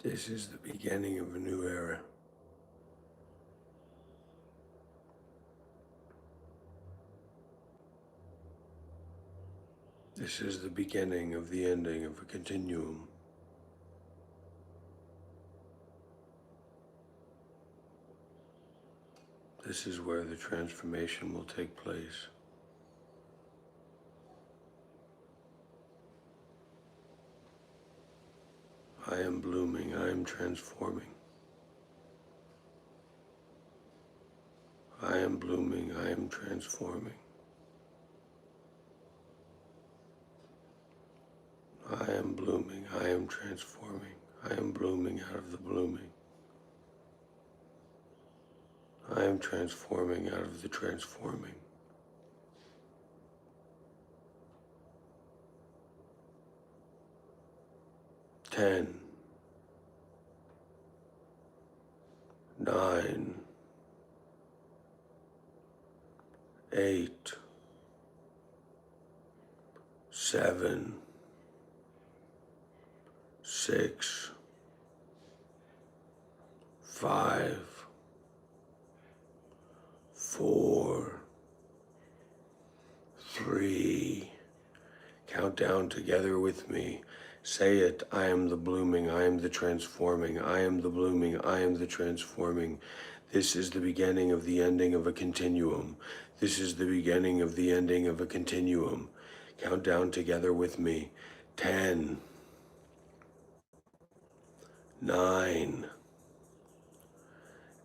This is the beginning of a new era. This is the beginning of the ending of a continuum. This is where the transformation will take place. I am blooming, I am transforming. I am blooming, I am transforming. I am blooming, I am transforming. I am blooming out of the blooming. I am transforming out of the transforming. Ten, 9, 8, 7, 6, 5, 4, 3, count down together with me. Say it, I am the blooming, I am the transforming, I am the blooming, I am the transforming. This is the beginning of the ending of a continuum. This is the beginning of the ending of a continuum. Count down together with me. 10, 9,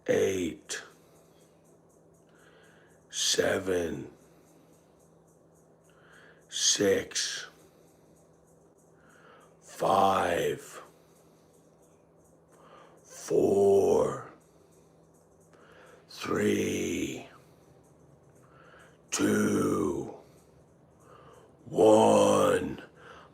8, 7, 6, 5, 4, 3, 2, 1.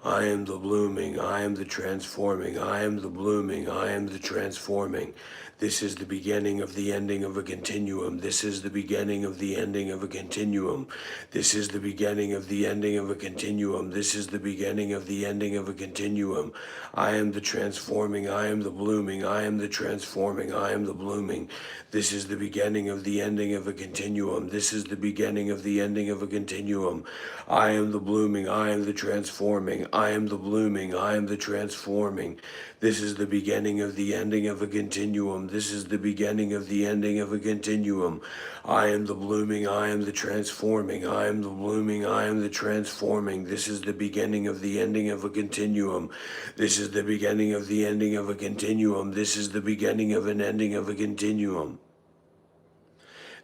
I am the blooming, I am the transforming, I am the blooming, I am the transforming. This is the beginning of the ending of a continuum. This is the beginning of the ending of a continuum. This is the beginning of the ending of a continuum. This is the beginning of the ending of a continuum. I am the transforming, I am the blooming, I am the transforming, I am the blooming. This is the beginning of the ending of a continuum. This is the beginning of the ending of a continuum. I am the blooming, I am the transforming, I am the blooming, I am the transforming. This is the beginning of the ending of a continuum. This is the beginning of the ending of a continuum. I am the blooming, I am the transforming, I am the blooming, I am the transforming. This is the beginning of the ending of a continuum. This is the beginning of the ending of a continuum. This is the beginning of an ending of a continuum.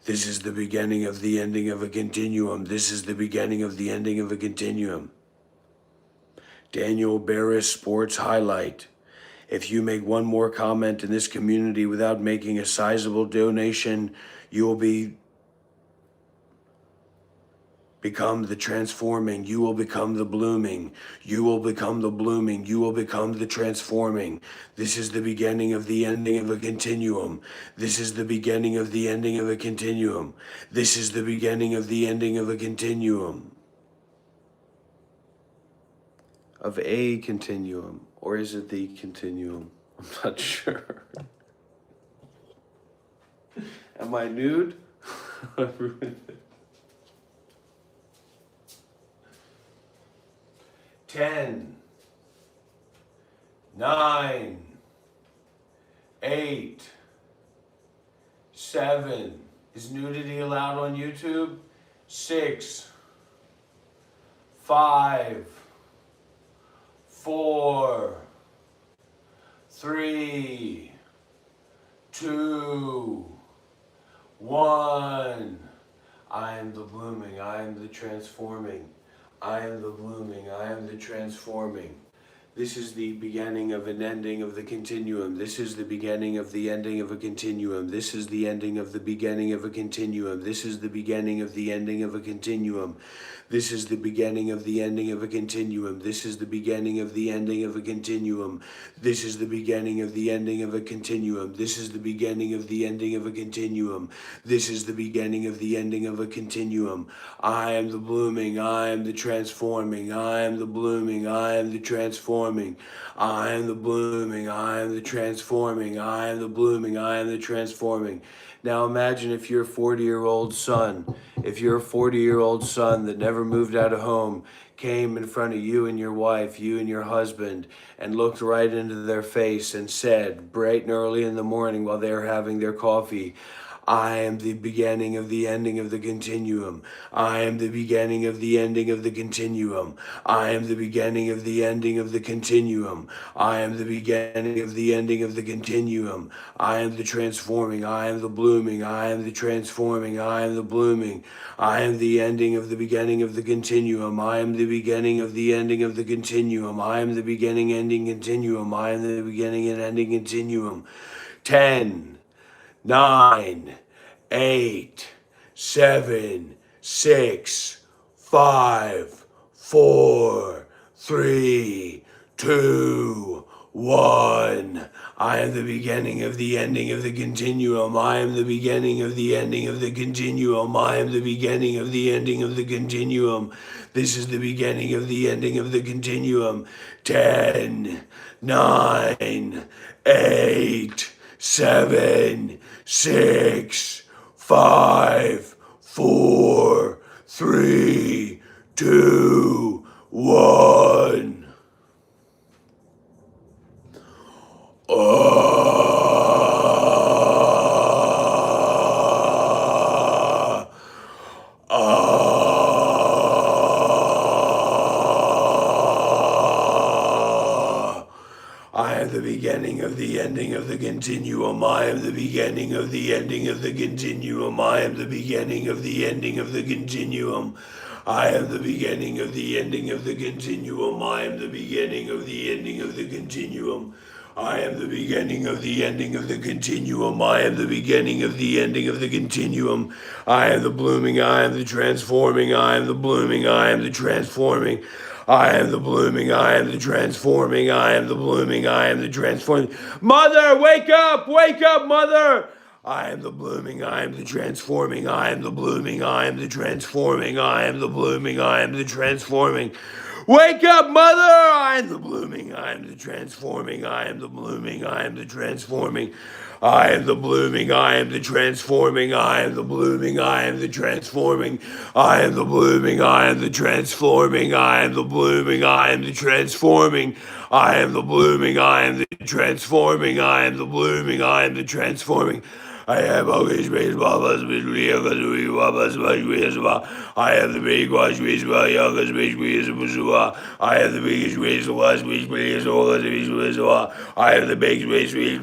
This is the beginning of the ending of a continuum. This is the beginning of the ending of a continuum. Daniel Barris Sports Highlight. If you make one more comment in this community without making a sizable donation, you will become the transforming. You will become the blooming. You will become the blooming. You will become the transforming. This is the beginning of the ending of a continuum. This is the beginning of the ending of a continuum. This is the beginning of the ending of a continuum. Of a continuum. Or is it the continuum? I'm not sure. Am I nude? 10, 9, 8, 7. Is nudity allowed on YouTube? 6, 5, 4, 3, 2, 1. I am the blooming, I am the transforming. I am the blooming, I am the transforming. This is the beginning of an ending of the continuum. This is the beginning of the ending of a continuum. This is the ending of the beginning of a continuum. This is the beginning of the ending of a continuum. This is the beginning of the ending of a continuum. This is the beginning of the ending of a continuum. This is the beginning of the ending of a continuum. This is the beginning of the ending of a continuum. This is the beginning of the ending of a continuum. I am the blooming, I am the transforming, I am the blooming, I am the transforming. transforming. I am the blooming, I am the transforming, I am the blooming, I am the transforming. Now imagine if your 40-year-old son, if your 40-year-old son that never moved out of home came in front of you and your wife, you and your husband, and looked right into their face and said, bright and early in the morning while they were having their coffee, I am the beginning of the ending of the continuum. I am the beginning of the ending of the continuum. I am the beginning of the ending of the continuum. I am the beginning of the ending of the continuum. I am the transforming. I am the blooming. I am the transforming. I am the blooming. I am the ending of the beginning of the continuum. I am the beginning of the ending of the continuum. I am the beginning, ending continuum. I am the beginning and ending continuum. 10, 9, 8, 7, 6, 5, 4, 3, 2, 1. I am the beginning of the ending of the continuum. I am the beginning of the ending of the continuum. I am the beginning of the ending of the continuum. This is the beginning of the ending of the continuum. 10, 9, 8, 7, 6, 5, 4, 3, 2, 1. I am the beginning of the ending of the continuum. I am the beginning of the ending of the continuum. I am the beginning of the ending of the continuum. I am the beginning of the ending of the continuum. I am the beginning of the ending of the continuum. I am the beginning of the ending of the continuum. I am the beginning of the ending of the continuum. I am the blooming. I am the transforming. I am the blooming. I am the transforming. I am the blooming, I am the transforming, I am the blooming, I am the transforming. Mother, wake up, mother! I am the blooming, I am the transforming, I am the blooming, I am the transforming, I am the blooming, I am the transforming. Wake up, mother! I am the blooming, I am the transforming, I am the blooming, I am the transforming. I am the blooming, I am the transforming, I am the blooming, I am the transforming, I am the blooming, I am the transforming, I am the blooming, I am the transforming, I am the blooming, I am the transforming, I am the blooming, I am the transforming. I have always been Baba's I have the big wash wish by youngest wish wish I have the biggest wish was wish wish all the wish I have the big wish wish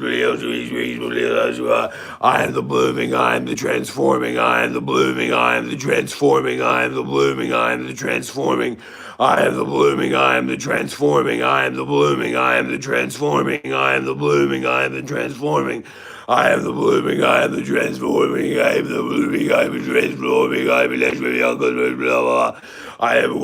I am the blooming, I am the transforming, I am the blooming, I am the transforming, I am the blooming, I am the transforming. I am the blooming, I am the transforming, I am the blooming, I am the transforming, I am the blooming, I am the transforming. I am the blooming, I am the transforming, I am the blooming, I am the transforming, I am the transforming, blah, blah, blah. I am the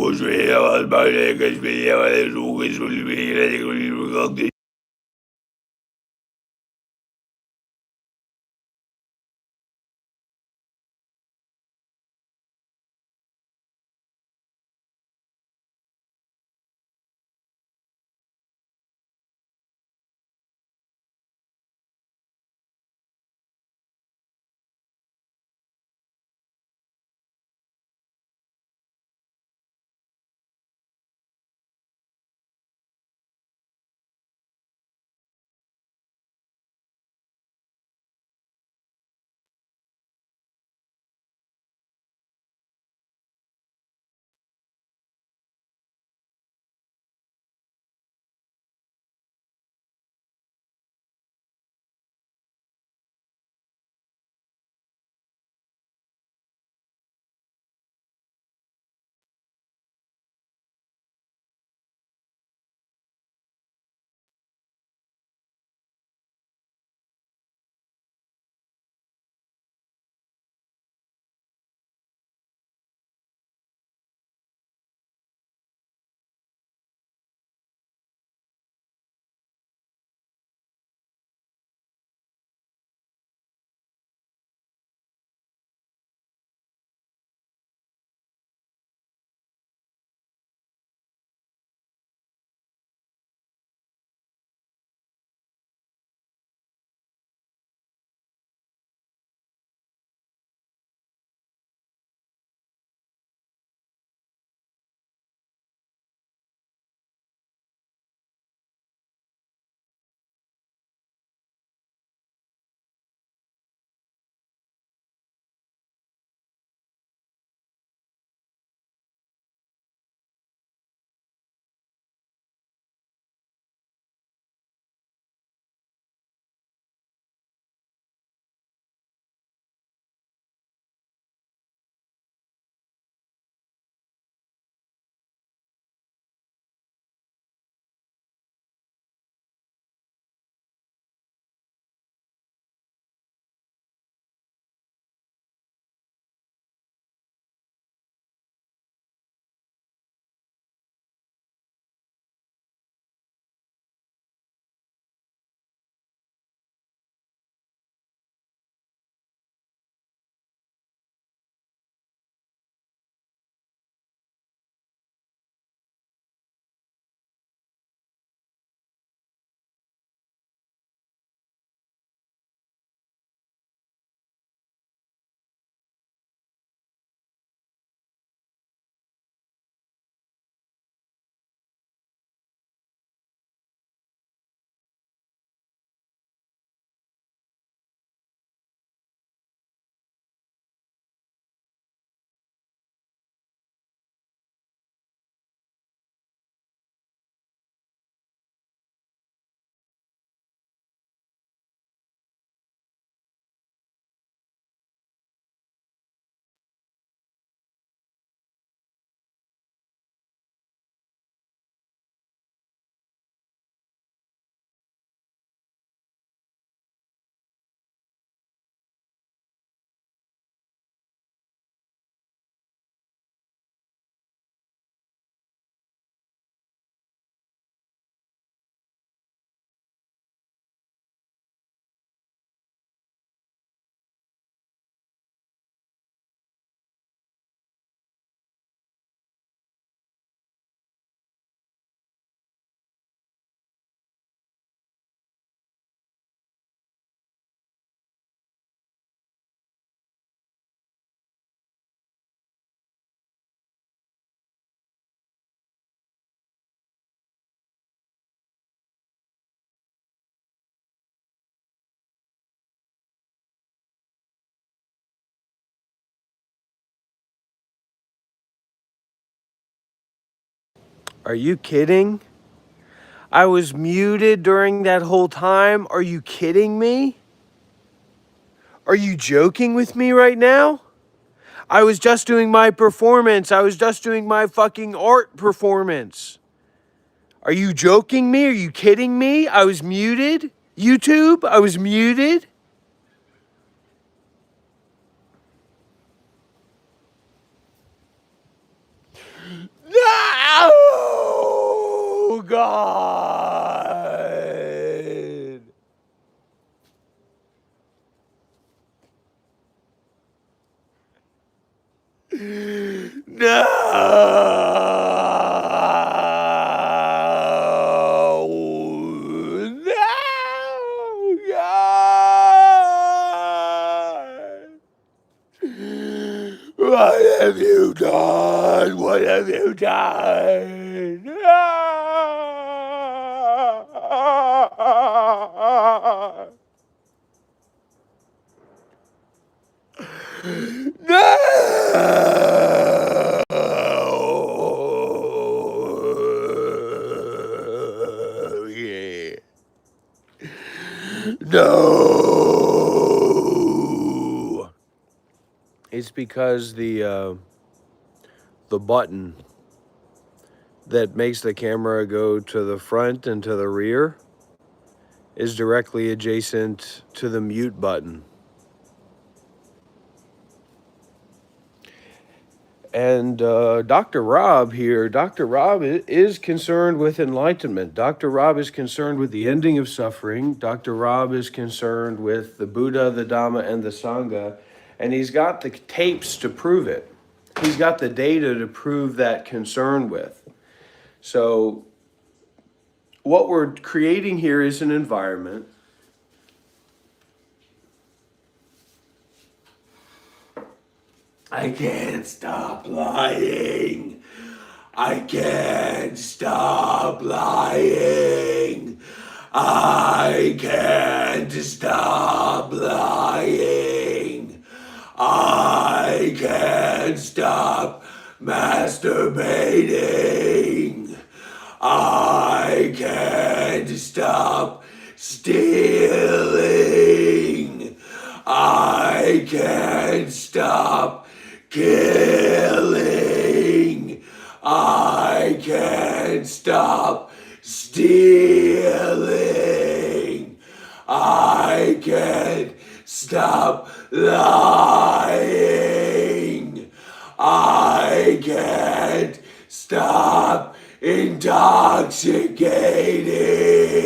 Are you kidding? I was muted during that whole time. Are you kidding me? Are you joking with me right now? I was just doing my performance. I was just doing my fucking art performance. Are you joking me? Are you kidding me? I was muted. YouTube, I was muted. No, God. No. No, God. What have you done? What have you done? No! Yeah. No! It's because the button that makes the camera go to the front and to the rear is directly adjacent to the mute button. And Dr. Rob here, Dr. Rob is concerned with enlightenment. Dr. Rob is concerned with the ending of suffering. Dr. Rob is concerned with the Buddha, the Dhamma, and the Sangha. And he's got the tapes to prove it. He's got the data to prove that concern with. So what we're creating here is an environment I can't stop lying. I can't stop lying. I can't stop lying. I can't stop masturbating. I can't stop stealing. I can't stop killing. I can't stop stealing. I can't stop lying. I can't stop intoxicating.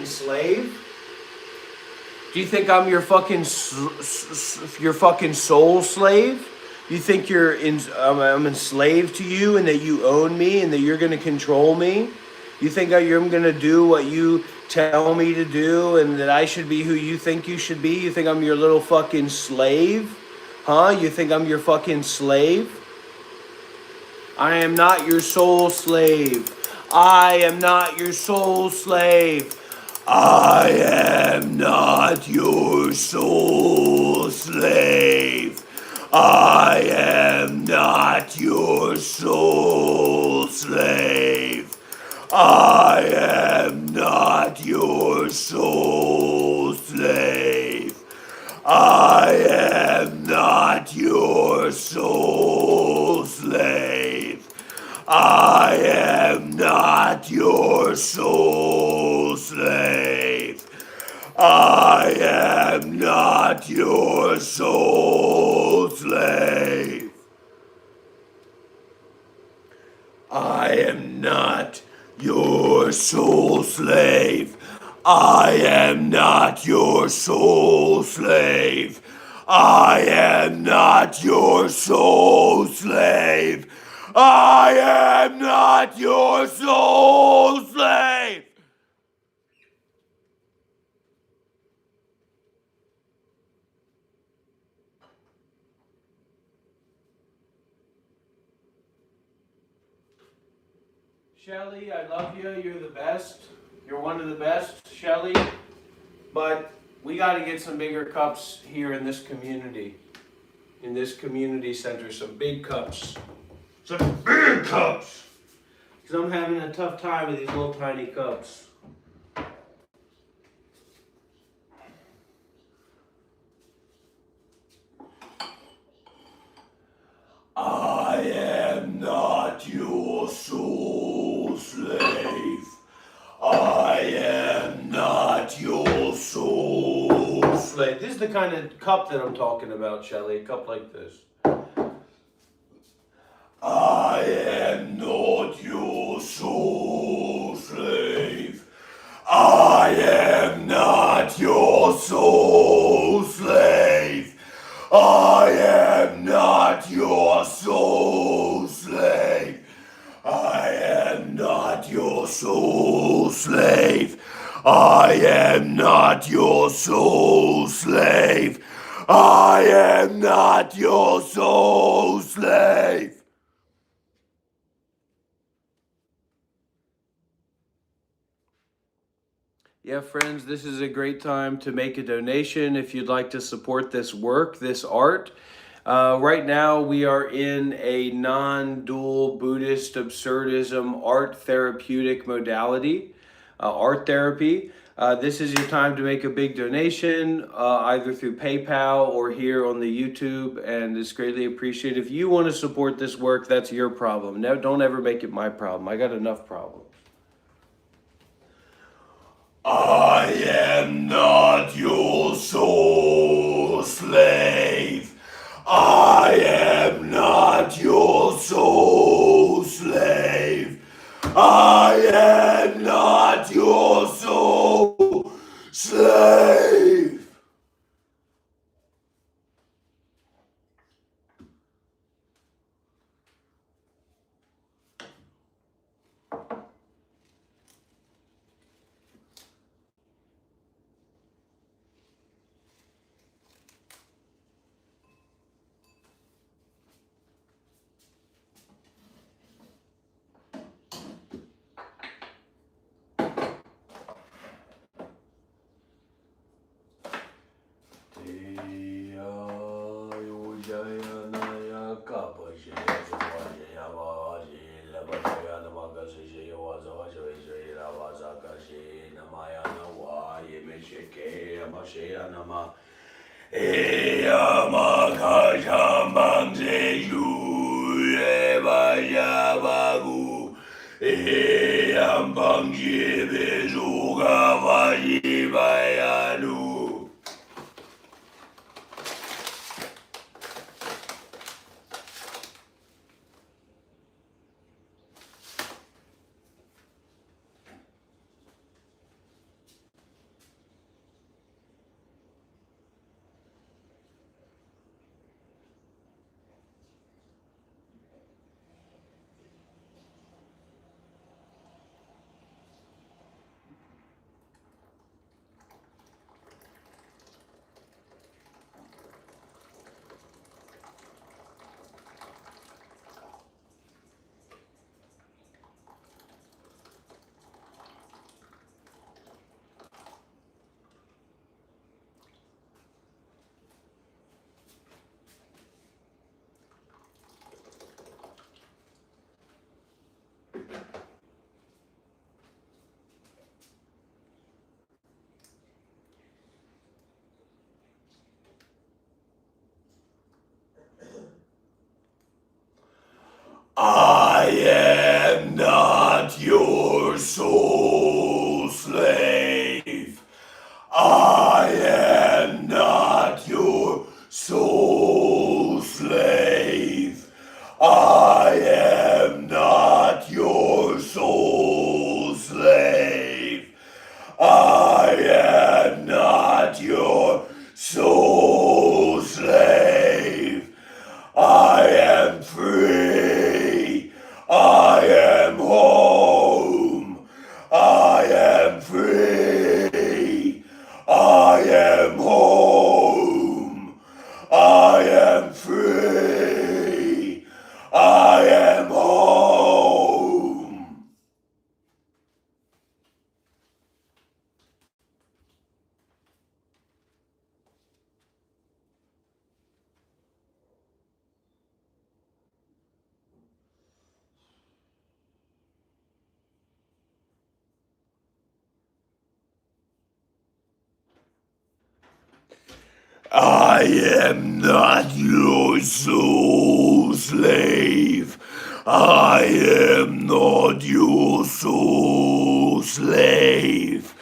fucking slave? Do you think I'm your fucking soul slave? You think I'm enslaved to you and that you own me and that you're gonna control me? You think I'm gonna do what you tell me to do and that I should be who you think you should be? You think I'm your little fucking slave? Huh? You think I'm your fucking slave? I am not your soul slave. I am not your soul slave. I am not your soul slave. I am not your soul slave. I am not your soul slave. I am not your soul slave. I am not your soul slave. I am not your soul slave. I am not your soul slave. I am not your soul slave. I am not your soul slave. I am not your soul slave. Shelly, I love you. You're the best. You're one of the best, Shelly. But we got to get some bigger cups here in this community. In this community center, some big cups. Some big cups! Because I'm having a tough time with these little tiny cups. I am not your soul slave. I am not your soul slave. This is the kind of cup that I'm talking about, Shelly. A cup like this. I am not your soul slave. I am not your soul slave. I am not your soul slave. I am not your soul slave. I am not your soul slave. I am not your soul slave. Yeah, friends, this is a great time to make a donation if you'd like to support this work, this art. Right now, we are in a non-dual Buddhist absurdism art therapeutic modality, art therapy. This is your time to make a big donation, either through PayPal or here on the YouTube, and it's greatly appreciated. If you want to support this work, that's your problem. No, don't ever make it my problem. I got enough problems. I am not your soul slave. I am not your soul slave. I am not your soul slave. soul slave. I am free. I am home. I am free. I am home. I am free. I am home. I am not your soul slave. I am not your soul slave.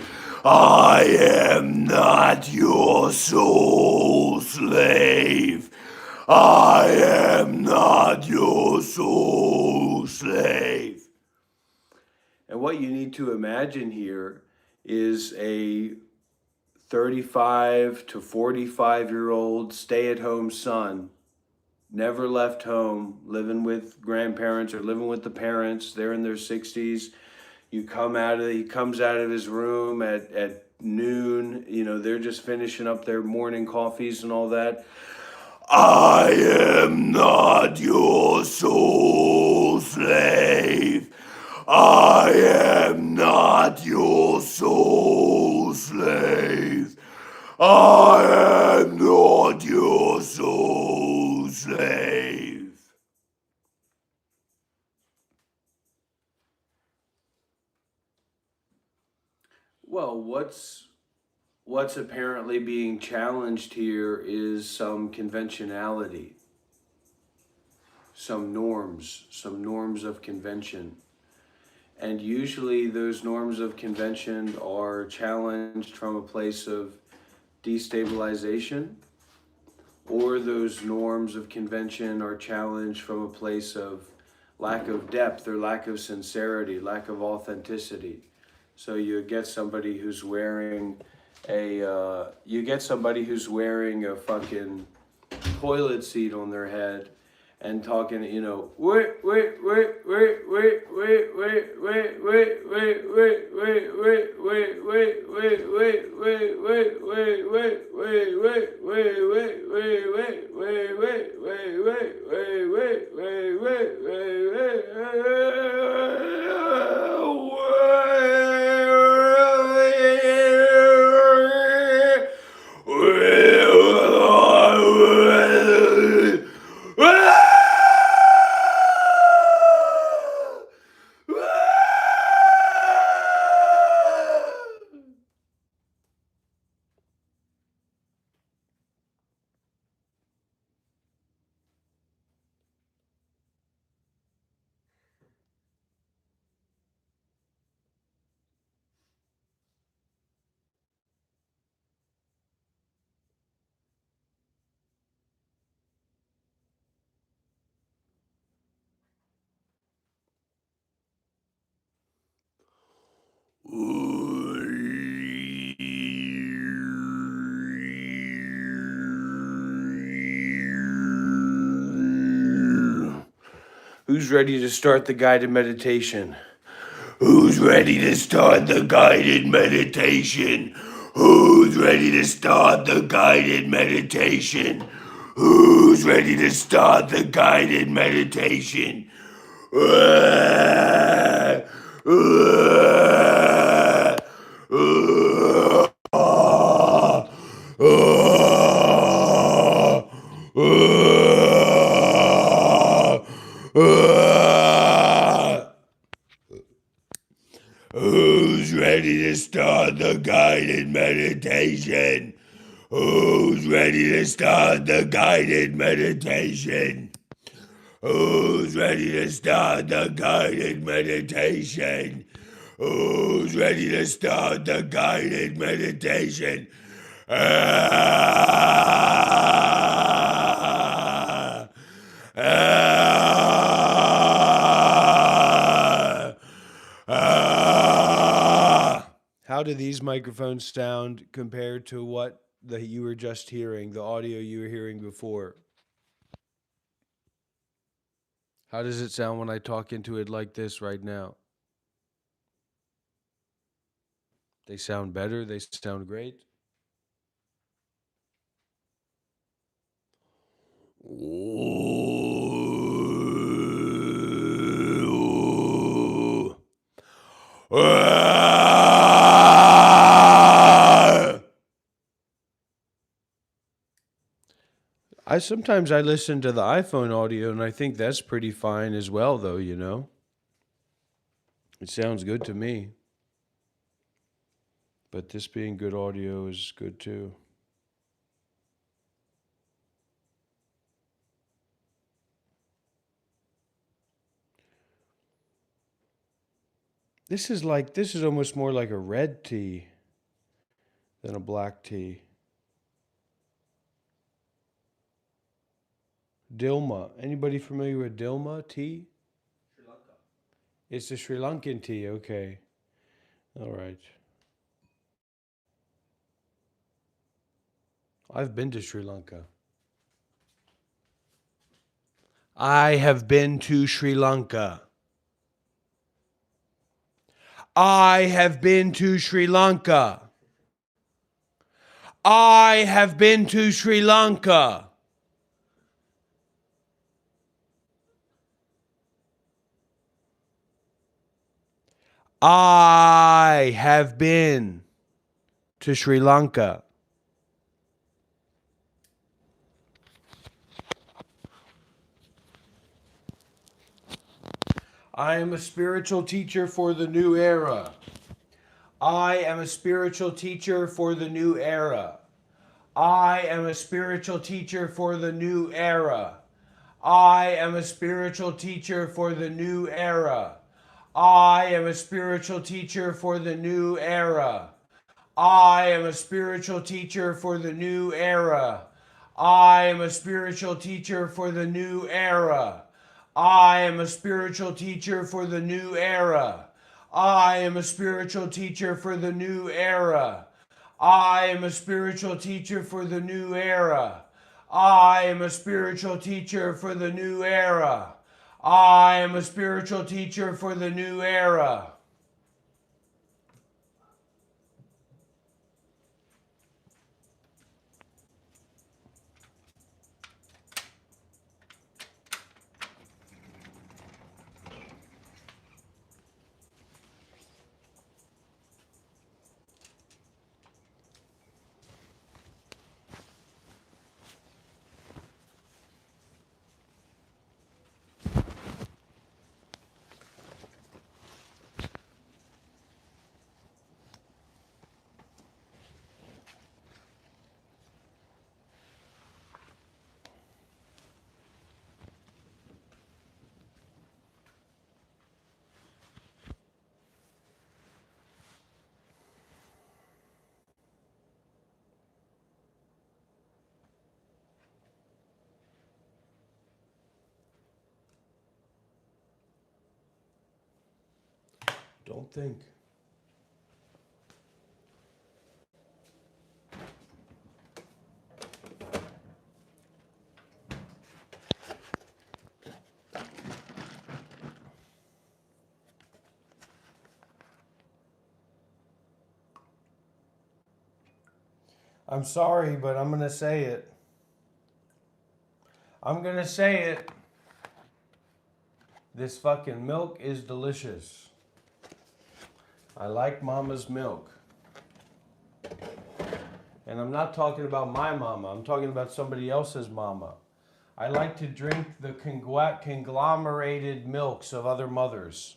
I am not your soul slave. I am not your soul slave. And what you need to imagine here is a 35 to 45-year-old stay-at-home son, never left home, living with grandparents or living with the parents. They're in their 60s. He comes out of his room at noon. They're just finishing up their morning coffees and all that. I am not your soul slave. I am not your soul slave. I am not your soul slave. Well, what's apparently being challenged here is some conventionality, some norms of convention. And usually those norms of convention are challenged from a place of destabilization, or those norms of convention are challenged from a place of lack of depth or lack of sincerity, lack of authenticity. So you get somebody who's wearing a fucking toilet seat on their head and talking, Who's ready to start the guided meditation? Who's ready to start the guided meditation? Who's ready to start the guided meditation? Who's ready to start the guided meditation? Who's ready to start the guided meditation? Who's ready to start the guided meditation? Who's ready to start the guided meditation? Who's ready to start the guided meditation? How do these microphones sound compared to what that you were just hearing, the audio you were hearing before? How does it sound when I talk into it like this right now? They sound better? They sound great? Sometimes I listen to the iPhone audio and I think that's pretty fine as well, though, you know? It sounds good to me. But this being good audio is good too. This is almost more like a red tea than a black tea. Dilma. Anybody familiar with Dilma tea? Sri Lanka. It's the Sri Lankan tea, okay. All right. I've been to Sri Lanka. I have been to Sri Lanka. I have been to Sri Lanka. I have been to Sri Lanka. I have been to Sri Lanka. I am a spiritual teacher for the new era. I am a spiritual teacher for the new era. I am a spiritual teacher for the new era. I am a spiritual teacher for the new era. I am a spiritual teacher for the new era. I am a spiritual teacher for the new era. I am a spiritual teacher for the new era. I am a spiritual teacher for the new era. I am a spiritual teacher for the new era. I am a spiritual teacher for the new era. I am a spiritual teacher for the new era. I am a spiritual teacher for the new era. Don't think. I'm sorry, but I'm going to say it. I'm going to say it. This fucking milk is delicious. I like mama's milk. And I'm not talking about my mama. I'm talking about somebody else's mama. I like to drink the conglomerated milks of other mothers.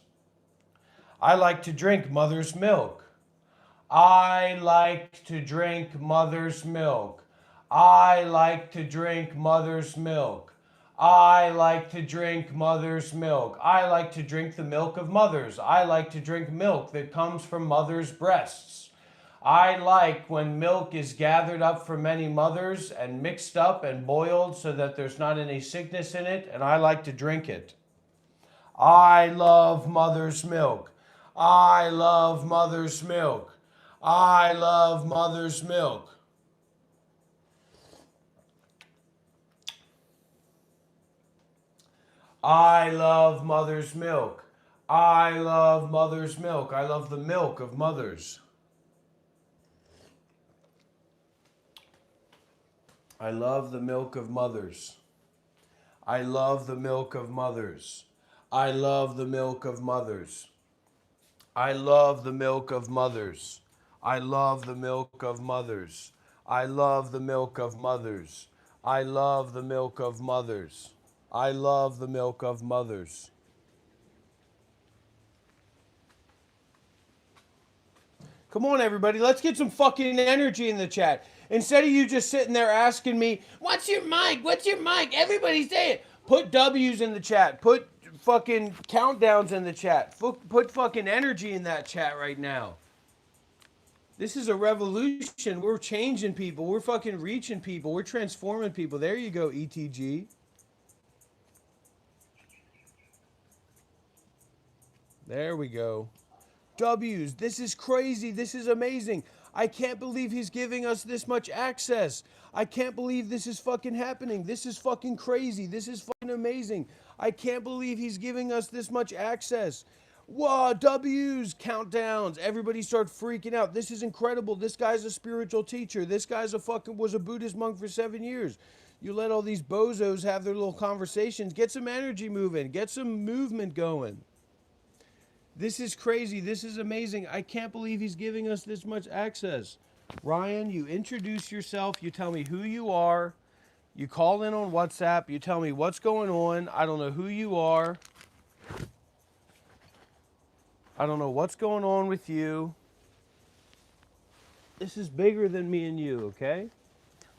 I like to drink mother's milk. I like to drink mother's milk. I like to drink mother's milk. I like to drink mother's milk. I like to drink the milk of mothers. I like to drink milk that comes from mother's breasts. I like when milk is gathered up from many mothers and mixed up and boiled so that there's not any sickness in it, and I like to drink it. I love mother's milk. I love mother's milk. I love mother's milk. I love mother's milk. I love mother's milk. I love the milk of mothers. I love the milk of mothers. I love the milk of mothers. I love the milk of mothers. I love the milk of mothers. I love the milk of mothers. I love the milk of mothers. I love the milk of mothers. I love the milk of mothers. Come on, everybody. Let's get some fucking energy in the chat. Instead of you just sitting there asking me, what's your mic? What's your mic? Everybody say it. Put W's in the chat. Put fucking countdowns in the chat. Put fucking energy in that chat right now. This is a revolution. We're changing people. We're fucking reaching people. We're transforming people. There you go, ETG. There we go. W's. This is crazy. This is amazing. I can't believe he's giving us this much access. I can't believe this is fucking happening. This is fucking crazy. This is fucking amazing. I can't believe he's giving us this much access. Whoa, W's, countdowns. Everybody start freaking out. This is incredible. This guy's a spiritual teacher. This guy's was a Buddhist monk for 7 years. You let all these bozos have their little conversations. Get some energy moving. Get some movement going. This is crazy. This is amazing. I can't believe he's giving us this much access. Ryan, you introduce yourself. You tell me who you are. You call in on WhatsApp. You tell me what's going on. I don't know who you are. I don't know what's going on with you. This is bigger than me and you, okay?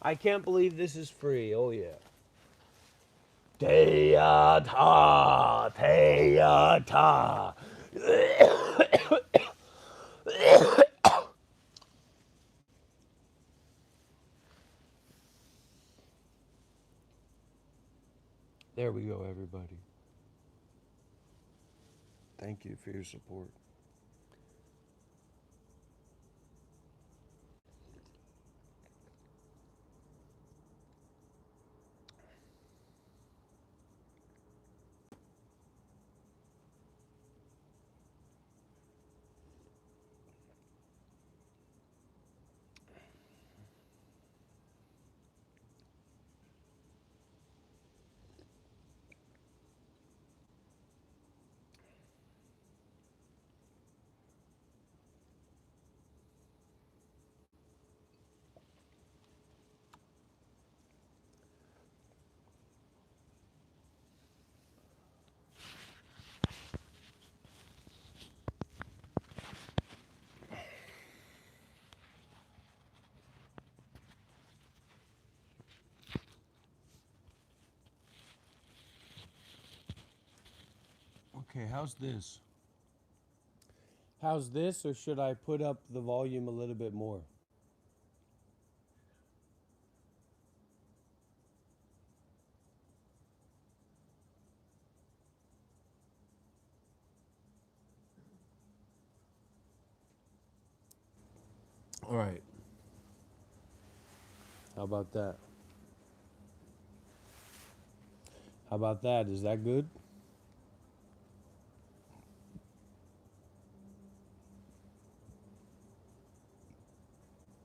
I can't believe this is free. Oh, yeah. Te-ya-ta, te-ya-ta. There we go, everybody. Thank you for your support. Okay, how's this? How's this, or should I put up the volume a little bit more? All right. How about that? How about that? Is that good?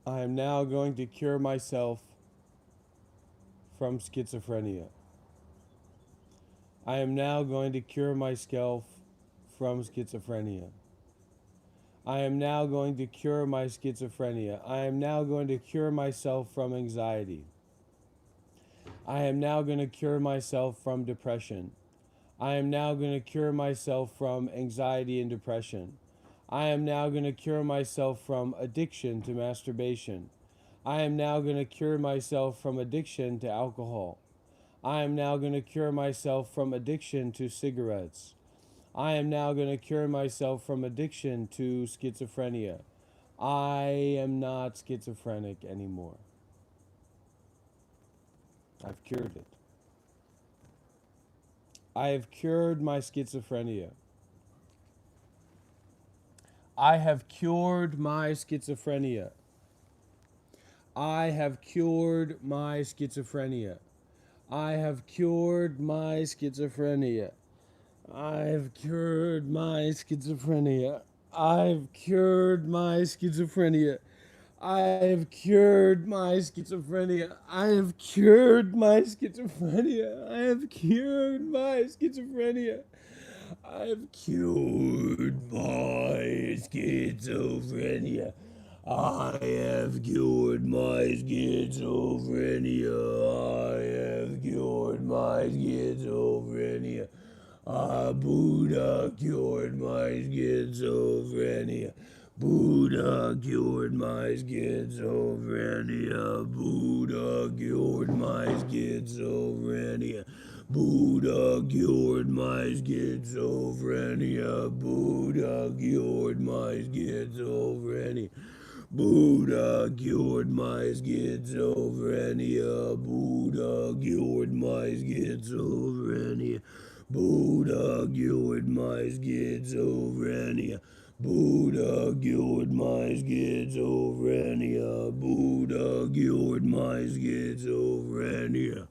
I am now going to cure myself from schizophrenia. I am now going to cure myself from schizophrenia. I am now going to cure my schizophrenia. I am now going to cure myself from anxiety. I am now going to cure myself from depression. I am now going to cure myself from anxiety and depression. I am now going to cure myself from addiction to masturbation. I am now going to cure myself from addiction to alcohol. I am now going to cure myself from addiction to cigarettes. I am now going to cure myself from addiction to schizophrenia. I am not schizophrenic anymore. I've cured it. I have cured my schizophrenia. I have cured my schizophrenia. I have cured my schizophrenia. I have cured my schizophrenia. I've cured my schizophrenia. I've cured my schizophrenia. I've cured my schizophrenia. I have cured my schizophrenia. I have cured my schizophrenia. I've cured my schizophrenia. I have cured my schizophrenia. I have cured my schizophrenia. Buddha cured my schizophrenia. Buddha cured my schizophrenia. Buddha cured my schizophrenia. Buddha cured my schizophrenia. Buddha cured my schizophrenia. Buddha cured my schizophrenia. Buddha cured my schizophrenia. Buddha cured my schizophrenia. Buddha cured my schizophrenia. Buddha cured my schizophrenia.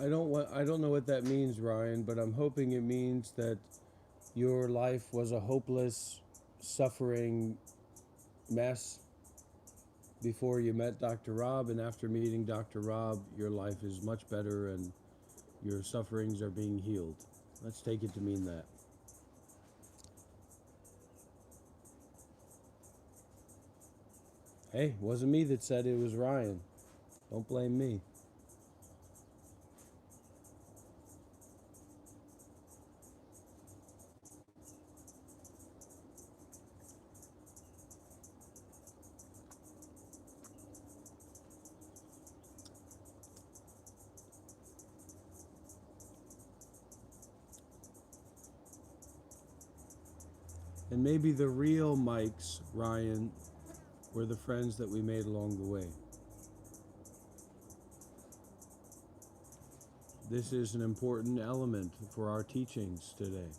I don't know what that means, Ryan, but I'm hoping it means that your life was a hopeless, suffering mess before you met Dr. Rob, and after meeting Dr. Rob, your life is much better and your sufferings are being healed. Let's take it to mean that. Hey, wasn't me that said it, was Ryan. Don't blame me. And maybe the real mics, Ryan, were the friends that we made along the way. This is an important element for our teachings today.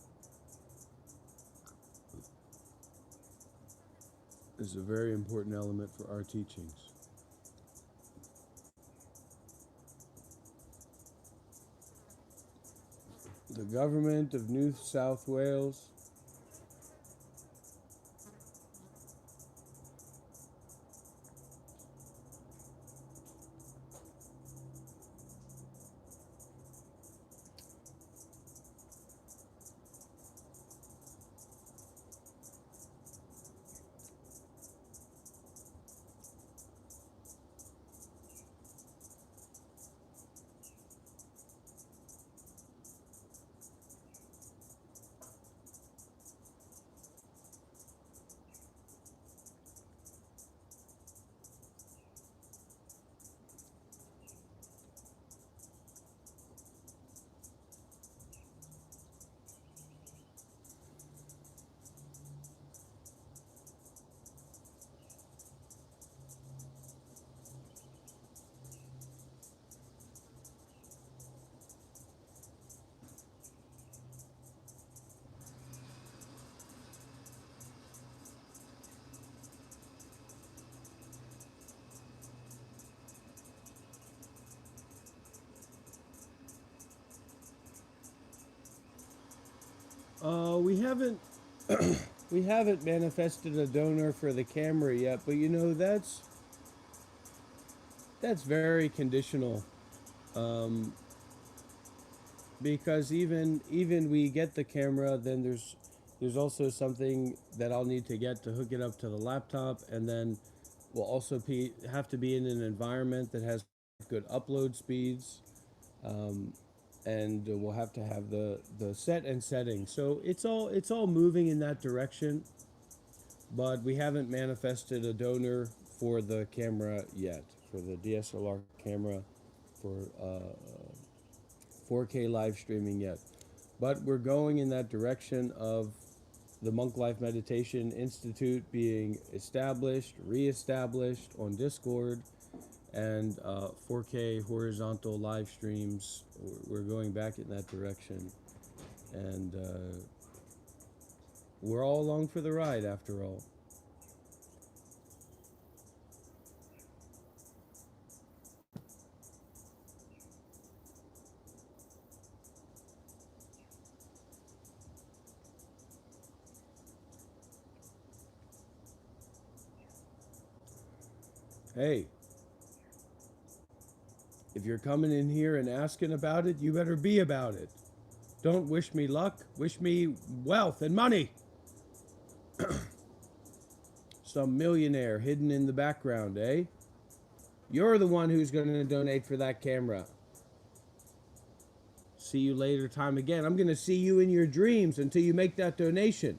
This is a very important element for our teachings. The government of New South Wales we haven't we haven't manifested a donor for the camera yet, but you know that's very conditional, um, because even we get the camera, then there's also something that I'll need to get to hook it up to the laptop, and then we'll also have to be in an environment that has good upload speeds, um, and we'll have to have the set and setting. So it's all moving in that direction, but we haven't manifested a donor for the camera yet, for the DSLR camera, for 4K live streaming yet. But we're going in that direction of the Monk Life Meditation Institute being established, reestablished on Discord, and 4K horizontal live streams. We're going back in that direction, and we're all along for the ride after all. Hey, if you're coming in here and asking about it, you better be about it. Don't wish me luck, wish me wealth and money. Some millionaire hidden in the background, eh? You're the one who's going to donate for that camera. See you later time again. I'm going to see you in your dreams until you make that donation.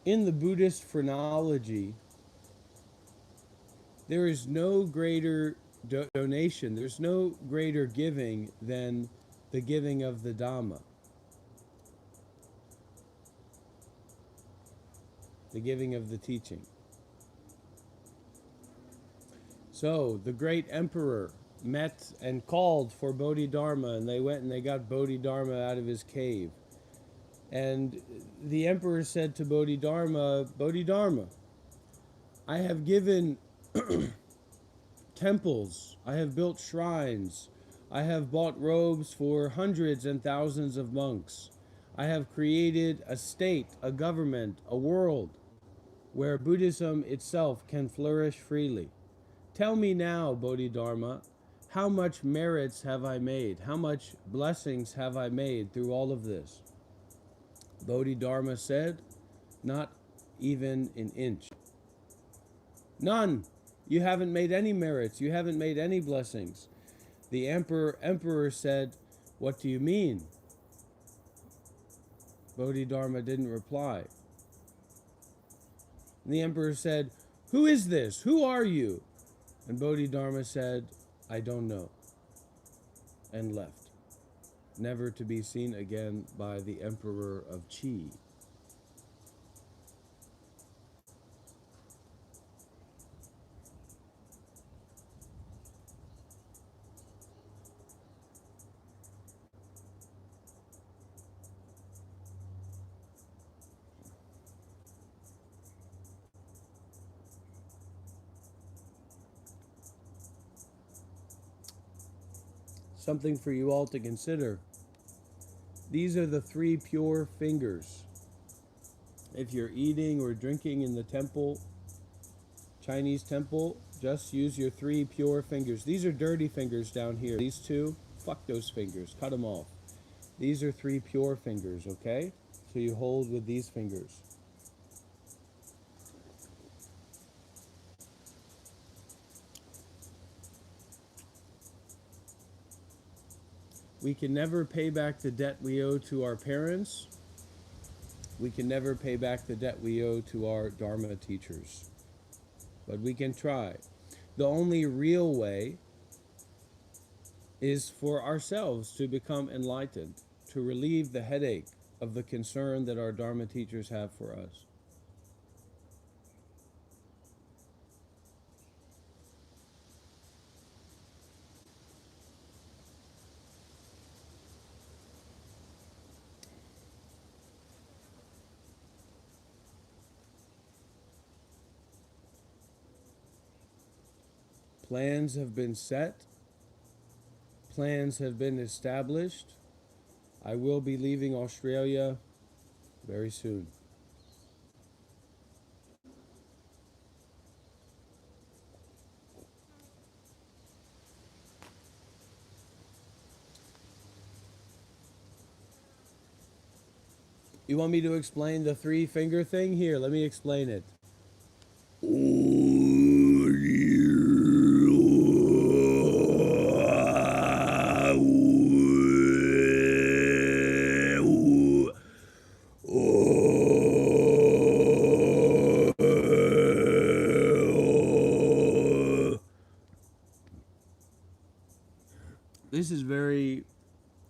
In the Buddhist phrenology, there is no greater donation, there's no greater giving than the giving of the Dhamma, the giving of the teaching. So the great emperor met and called for Bodhidharma, and they went and they got Bodhidharma out of his cave. And the emperor said to Bodhidharma, Bodhidharma, I have given temples, I have built shrines, I have bought robes for hundreds and thousands of monks. I have created a state, a government, a world where Buddhism itself can flourish freely. Tell me now, Bodhidharma, how much merits have I made? How much blessings have I made through all of this? Bodhidharma said, not even an inch. None. You haven't made any merits. You haven't made any blessings. The emperor said, what do you mean? Bodhidharma didn't reply. And the emperor said, who is this? Who are you? And Bodhidharma said, I don't know, and left, never to be seen again by the emperor of Qi. something for you all to consider. These are the 3 pure fingers. If you're eating or drinking in the temple, Chinese temple, just use your 3 pure fingers. These are dirty fingers down here. These 2, fuck those fingers. Cut them off. These are 3 pure fingers, okay? So you hold with these fingers. We can never pay back the debt we owe to our parents. We can never pay back the debt we owe to our Dharma teachers. But we can try. The only real way is for ourselves to become enlightened, to relieve the headache of the concern that our Dharma teachers have for us. Plans have been set. Plans have been established. I will be leaving Australia very soon. You want me to explain the 3 finger thing? Here, let me explain it. This is very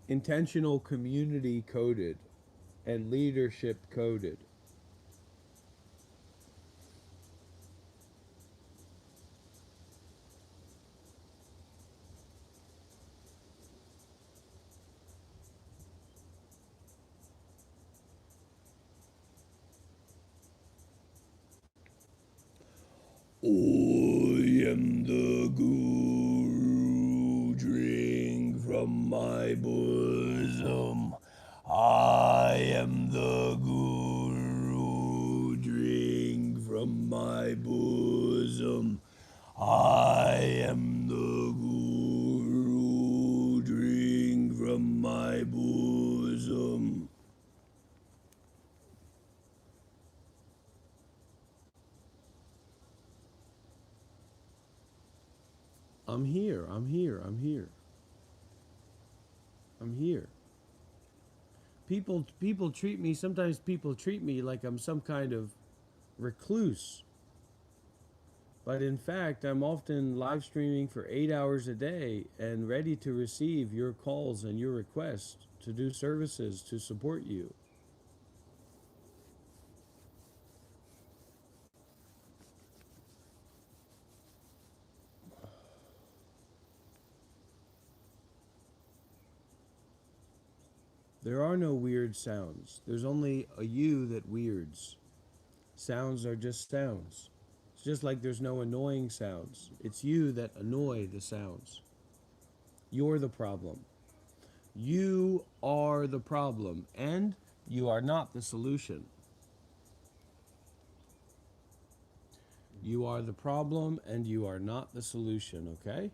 intentional community coded and leadership coded. I am the Guru, drink from my bosom. I am the Guru, drink from my bosom. I am the Guru, drink from my bosom. I'm here, I'm here, I'm here. I'm here. People treat me, sometimes people treat me like I'm some kind of recluse. But in fact, I'm often live streaming for 8 hours a day and ready to receive your calls and your requests to do services to support you. There are no weird sounds. There's only a you that weirds. Sounds are just sounds. It's just like there's no annoying sounds. It's you that annoy the sounds. You're the problem. You are the problem, and you are not the solution. You are the problem, and you are not the solution, okay?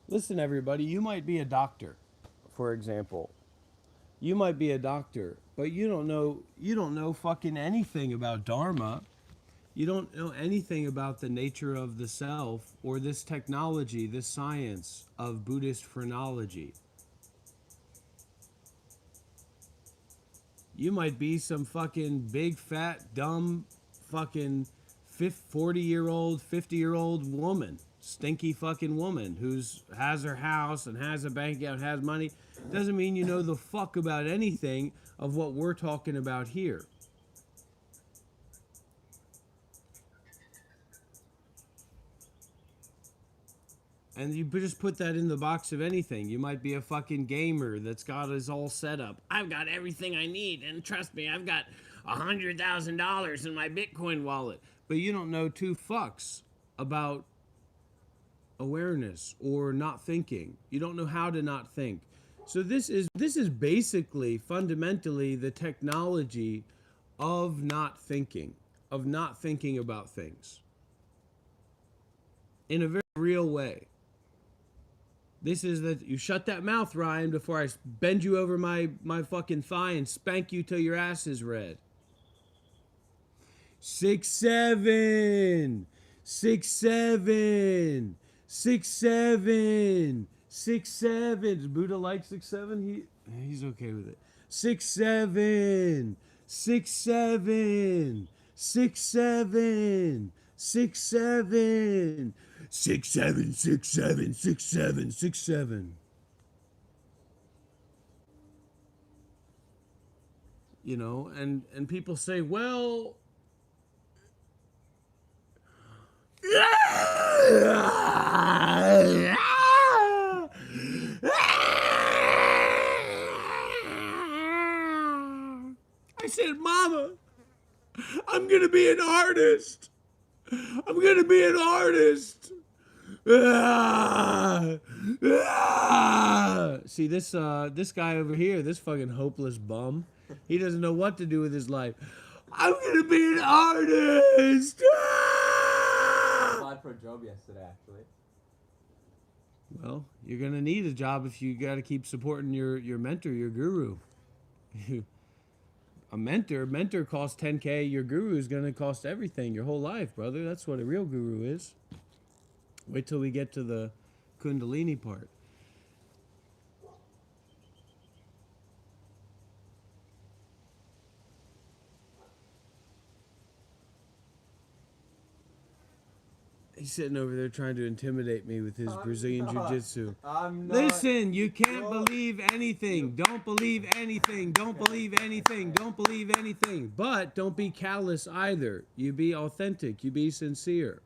Listen, everybody, you might be a doctor, for example. You might be a doctor, but you don't know fucking anything about Dharma. You don't know anything about the nature of the self or this technology, this science of Buddhist phrenology. You might be some fucking big, fat, dumb, fucking 40-year-old, 50-year-old woman. Stinky fucking woman who's has her house and has a bank account, has money. Doesn't mean you know the fuck about anything of what we're talking about here. And you just put that in the box of anything. You might be a fucking gamer that's got his all set up. I've got everything I need, and trust me, I've got $100,000 in my Bitcoin wallet. But you don't know two fucks about awareness or not thinking. You don't know how to not think. So this is basically fundamentally the technology of not thinking about things in a very real way. This is that you shut that mouth, Ryan, before I bend you over my fucking thigh and spank you till your ass is red. 6 7 6 7 6 7 6 7. Does Buddha like 6 7? He's okay with it. 6 7 6 7 6 7 6 7 6 7 6 7 6 7 6 7. You know, and people say, well, I said, Mama, I'm gonna be an artist. I'm gonna be an artist. See this guy over here, this fucking hopeless bum. He doesn't know what to do with his life. I'm gonna be an artist. I applied for a job yesterday, actually. Well, you're gonna need a job if you gotta keep supporting your mentor, your guru. A mentor costs $10K. Your guru is gonna cost everything, your whole life, brother. That's what a real guru is. Wait till we get to the Kundalini part. He's sitting over there trying to intimidate me with his Brazilian Jiu-Jitsu. I'm not. Listen, you can't believe anything. Don't believe anything. Don't believe anything. Don't believe anything. But don't be callous either. You be authentic. You be sincere.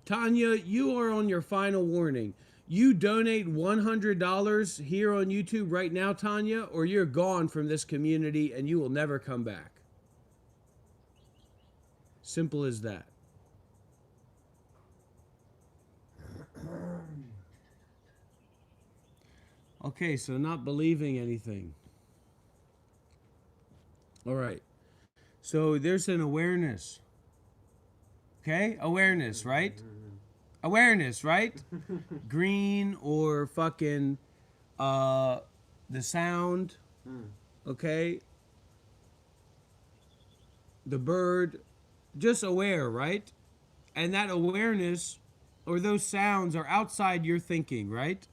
Tanya, you are on your final warning. You donate $100 here on YouTube right now, Tanya, or you're gone from this community and you will never come back. Simple as that. Okay, so not believing anything. All right. So there's an awareness. Okay? Awareness, right? Awareness, right? Green or fucking the sound. Okay? The bird. Just aware, right? And that awareness or those sounds are outside your thinking, right?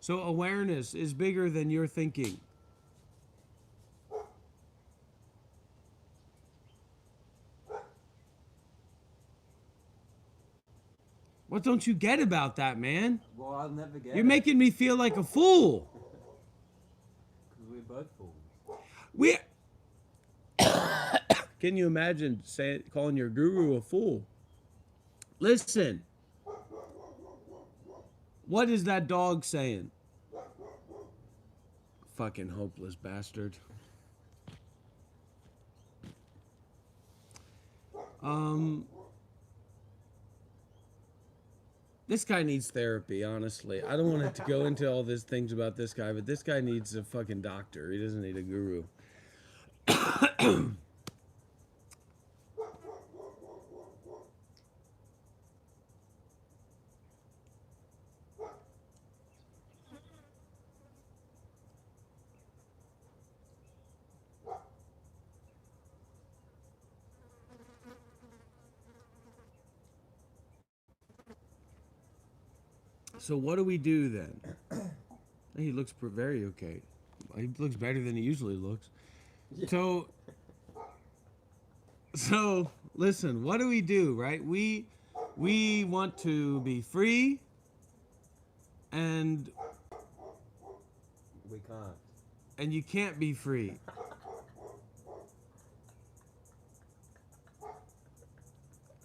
So awareness is bigger than your thinking. What don't you get about that, man? Well, I'll never get You're it. making me feel like a fool. Because we're both fools. We. Can you imagine calling your guru a fool? Listen. What is that dog saying? Fucking hopeless bastard. This guy needs therapy, honestly. I don't want to go into all these things about this guy, but this guy needs a fucking doctor. He doesn't need a guru. So what do we do then? He looks very okay. He looks better than he usually looks. Yeah. So listen, what do we do, right? We want to be free, and we can't. And you can't be free.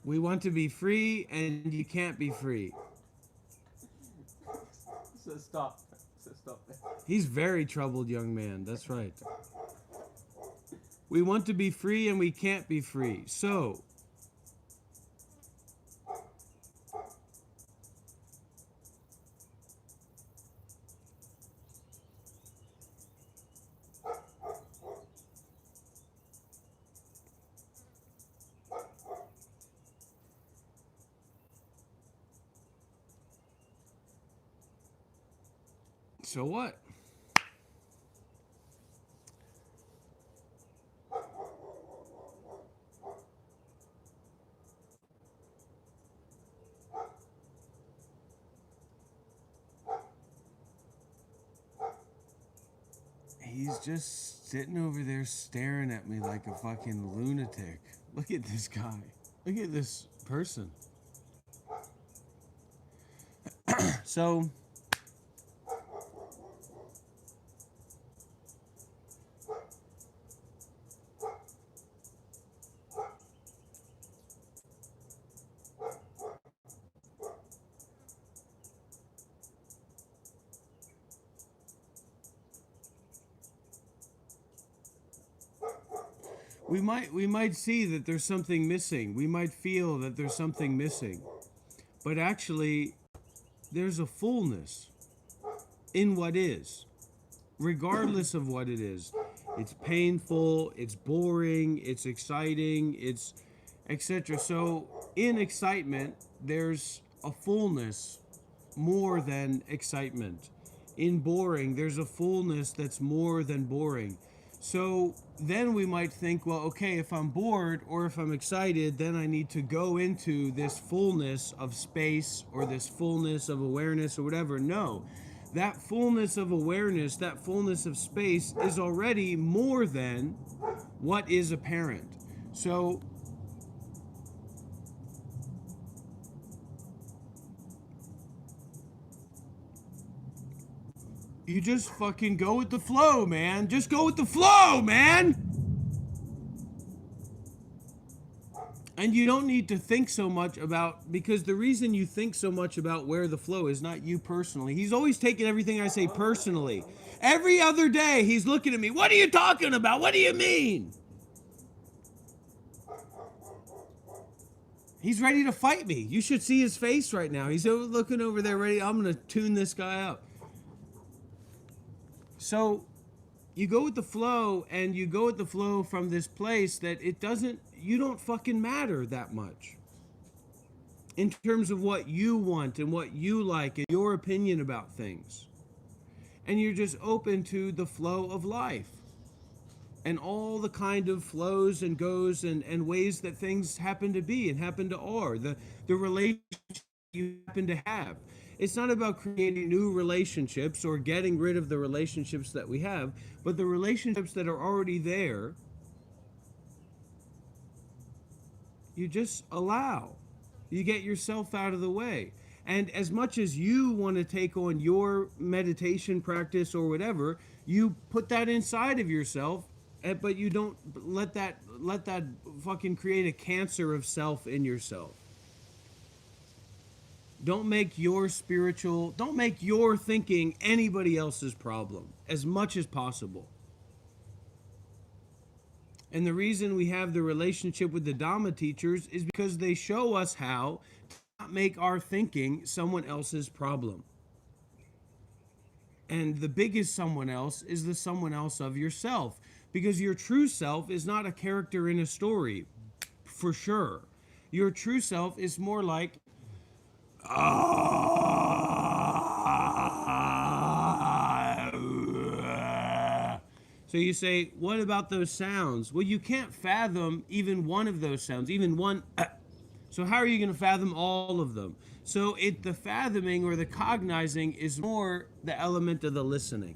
We want to be free, and you can't be free. stop. Stop. He's very troubled young man. That's right. We want to be free and we can't be free. So what? He's just sitting over there staring at me like a fucking lunatic. Look at this guy. Look at this person. So we might see that there's something missing. We might feel that there's something missing. But actually, there's a fullness in what is, regardless of what it is. It's painful, it's boring, it's exciting, it's etc. So in excitement, there's a fullness more than excitement. In boring, there's a fullness that's more than boring. So then we might think, well, okay, if I'm bored or if I'm excited, then I need to go into this fullness of space or this fullness of awareness or whatever. No, that fullness of awareness, that fullness of space is already more than what is apparent. So you just fucking go with the flow, man. Just go with the flow, man. And you don't need to think so much about, because the reason you think so much about where the flow is not you personally. He's always taking everything I say personally. Every other day, he's looking at me. What are you talking about? What do you mean? He's ready to fight me. You should see his face right now. He's looking over there ready. I'm going to tune this guy up. So you go with the flow, and you go with the flow from this place that you don't fucking matter that much in terms of what you want and what you like and your opinion about things. And you're just open to the flow of life and all the kind of flows and goes and ways that things happen to be and happen to are, the relationships you happen to have. It's not about creating new relationships or getting rid of the relationships that we have, but the relationships that are already there, you just allow. You get yourself out of the way. And as much as you want to take on your meditation practice or whatever, you put that inside of yourself, but you don't let that fucking create a cancer of self in yourself. Don't make your thinking anybody else's problem as much as possible. And the reason we have the relationship with the Dhamma teachers is because they show us how to not make our thinking someone else's problem. And the biggest someone else is the someone else of yourself. Because your true self is not a character in a story, for sure. Your true self is more like, so you say, what about those sounds? Well, you can't fathom even one of those sounds, even one. So how are you going to fathom all of them? So the fathoming or the cognizing is more the element of the listening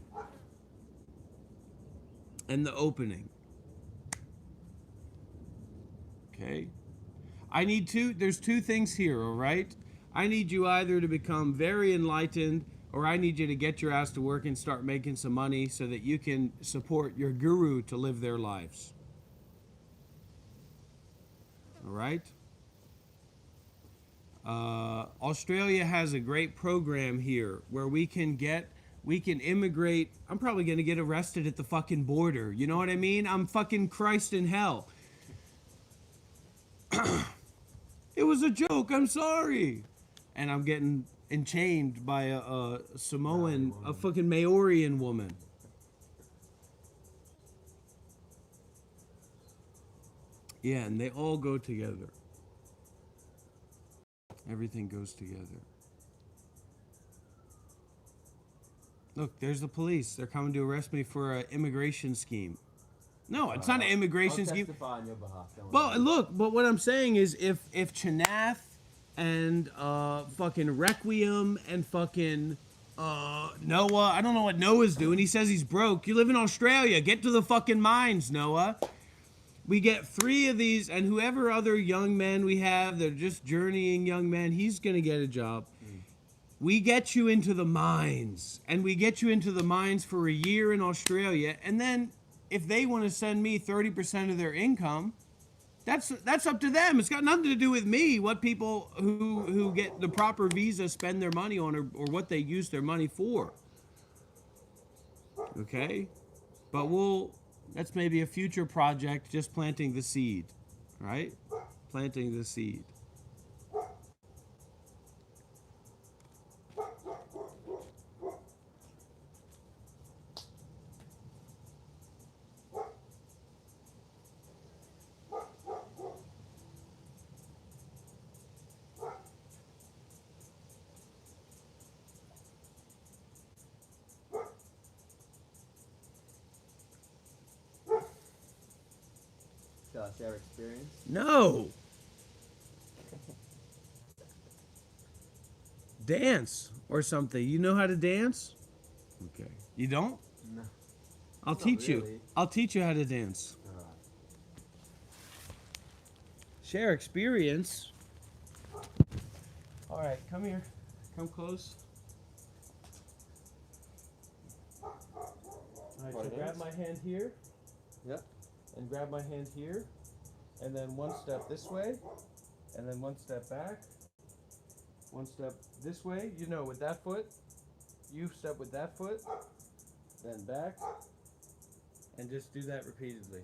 and the opening. Okay? There's two things here, all right? I need you either to become very enlightened, or I need you to get your ass to work and start making some money so that you can support your guru to live their lives. All right? Australia has a great program here where we can immigrate. I'm probably going to get arrested at the fucking border. You know what I mean? I'm fucking Christ in hell. It was a joke. I'm sorry. And I'm getting enchained by a Samoan, a fucking Maorian woman. Yeah, and they all go together. Everything goes together. Look, there's the police. They're coming to arrest me for an immigration scheme. No, it's not an immigration scheme. I'll testify on your behalf. Don't Well, worry. look, but what I'm saying is if Chanath and fucking Requiem and fucking Noah, I don't know what Noah's doing. He says he's broke. You live in Australia. Get to the fucking mines, Noah. We get 3 of these, and whoever other young men we have, they're just journeying young men, he's going to get a job. We get you into the mines, and we get you into the mines for a year in Australia, and then if they want to send me 30% of their income, that's up to them. It's got nothing to do with me, what people who get the proper visa spend their money on, or what they use their money for. Okay? But that's maybe a future project, just planting the seed, right? Planting the seed. Shall I share experience? No. Dance or something. You know how to dance? Okay. You don't? No. I'll Not teach you. really. I'll teach you how to dance. Alright. Share experience. All right, come here. Come close. All right, so grab my hand here. Yep. And grab my hand here. And then one step this way. And then one step back. One step this way. You know, with that foot. You step with that foot. Then back. And just do that repeatedly.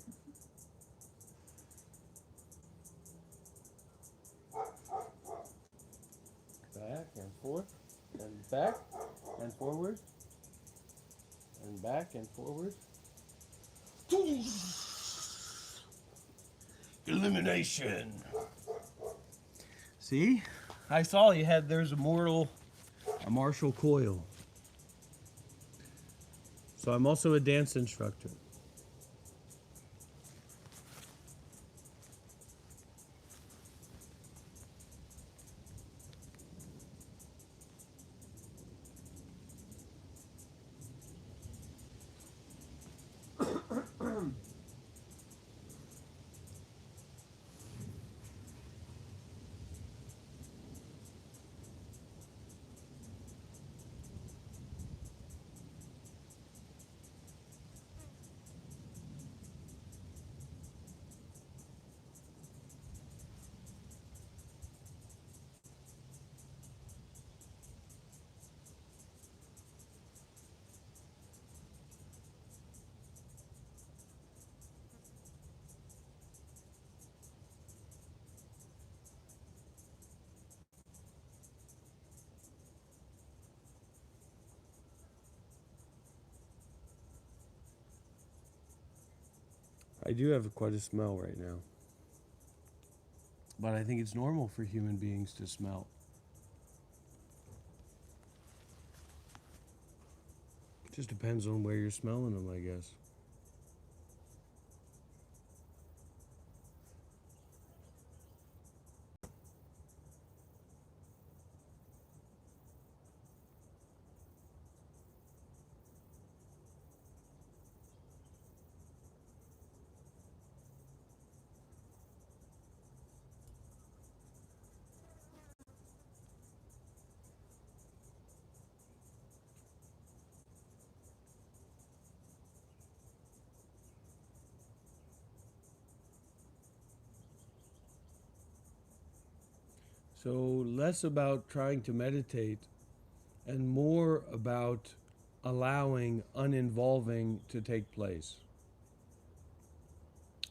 Back and forth, and back and forward, and back and forward. Elimination. See? I saw you had, there's a martial coil. So I'm also a dance instructor. I do have quite a smell right now. But I think it's normal for human beings to smell. Just depends on where you're smelling them, I guess. So less about trying to meditate and more about allowing uninvolving to take place.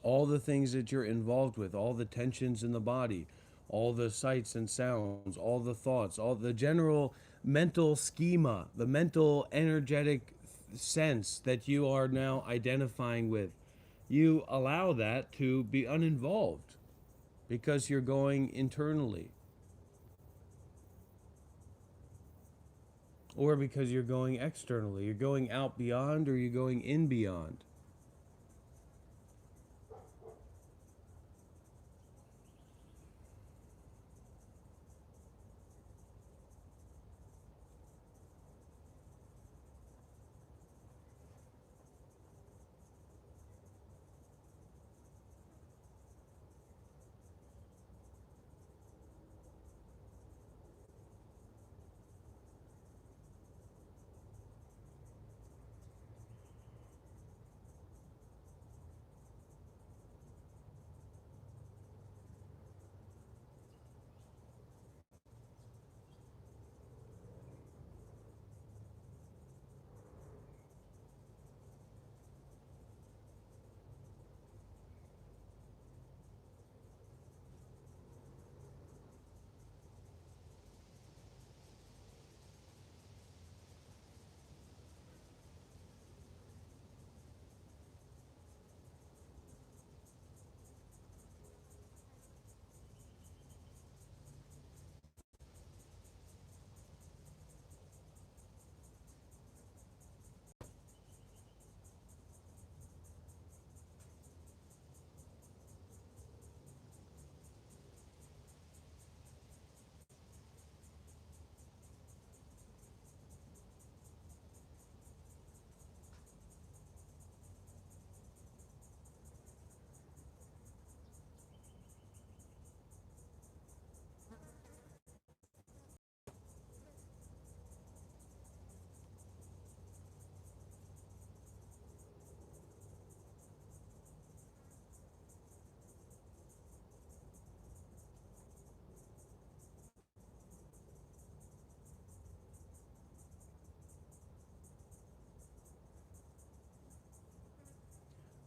All the things that you're involved with, all the tensions in the body, all the sights and sounds, all the thoughts, all the general mental schema, the mental energetic sense that you are now identifying with, you allow that to be uninvolved because you're going internally or because you're going externally. You're going out beyond or you're going in beyond.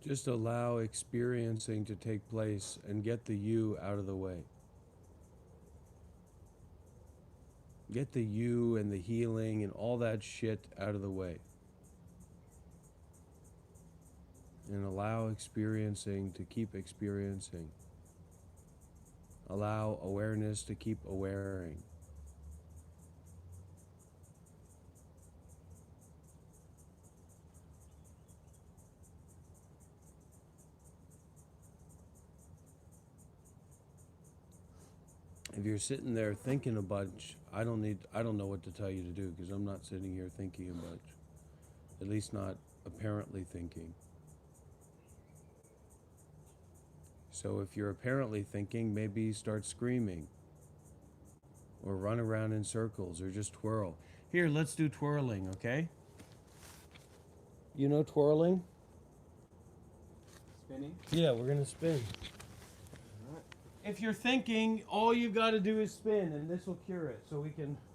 Just allow experiencing to take place and get the you out of the way. Get the you and the healing and all that shit out of the way. And allow experiencing to keep experiencing. Allow awareness to keep awareing. If you're sitting there thinking a bunch, I don't know what to tell you to do because I'm not sitting here thinking a bunch. At least not apparently thinking. So if you're apparently thinking, maybe start screaming or run around in circles or just twirl. Here, let's do twirling, okay? You know twirling? Spinning? Yeah, we're gonna spin. If you're thinking, all you got to do is spin, and this will cure it. So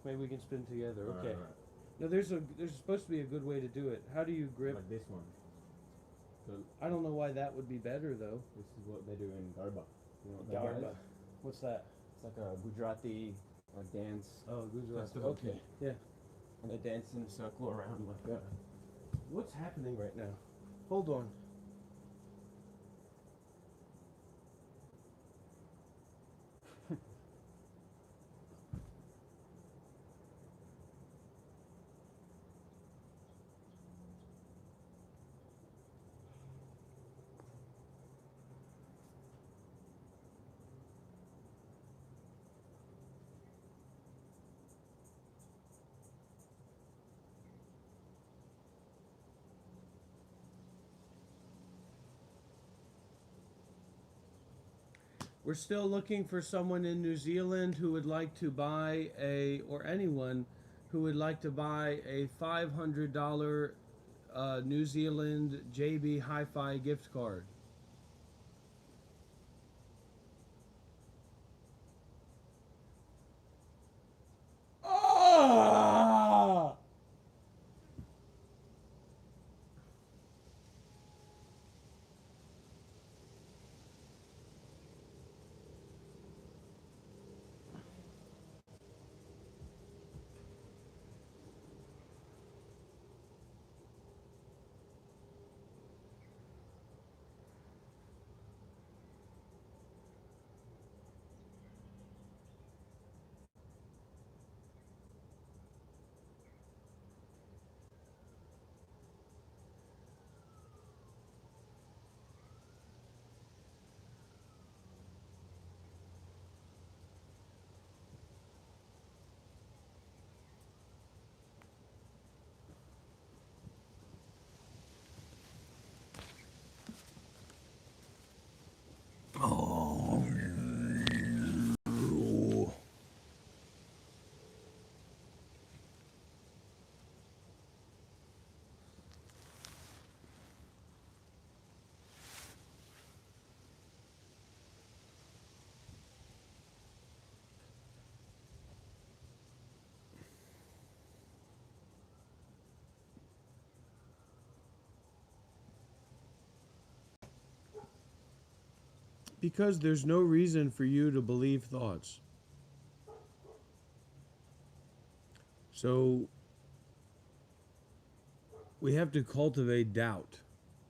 maybe we can spin together. Okay. Right. No, there's supposed to be a good way to do it. How do you grip? Like this one. So I don't know why that would be better though. this is what they do in Garba. You know what Garba Garba. is? What's that? It's like a Gujarati dance. Oh, Gujarat. Festival. Okay. Yeah. And they dance in a circle around like that. What's happening right now? Hold on. We're still looking for someone in New Zealand who would like to buy or anyone who would like to buy a $500 New Zealand JB Hi-Fi gift card. Because there's no reason for you to believe thoughts. So we have to cultivate doubt.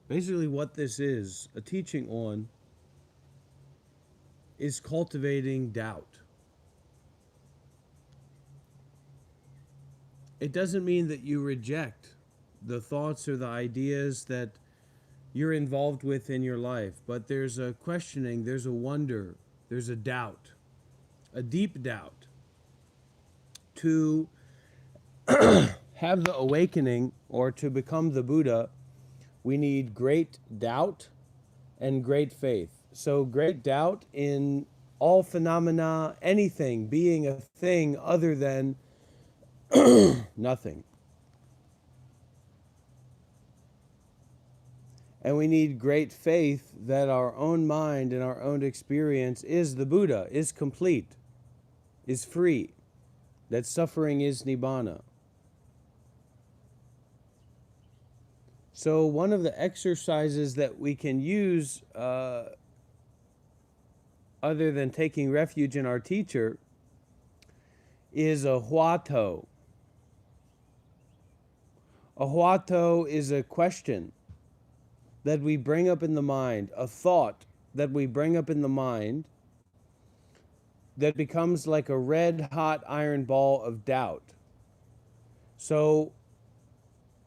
Basically what this is, a teaching on, is cultivating doubt. It doesn't mean that you reject the thoughts or the ideas that you're involved with in your life, but there's a questioning, there's a wonder, there's a doubt, a deep doubt. To have the awakening or to become the Buddha, we need great doubt and great faith. So great doubt in all phenomena, anything being a thing other than nothing. And we need great faith that our own mind and our own experience is the Buddha, is complete, is free, that suffering is Nibbana. So one of the exercises that we can use other than taking refuge in our teacher is a huato. A huato is a question that we bring up in the mind, a thought that we bring up in the mind that becomes like a red hot iron ball of doubt. So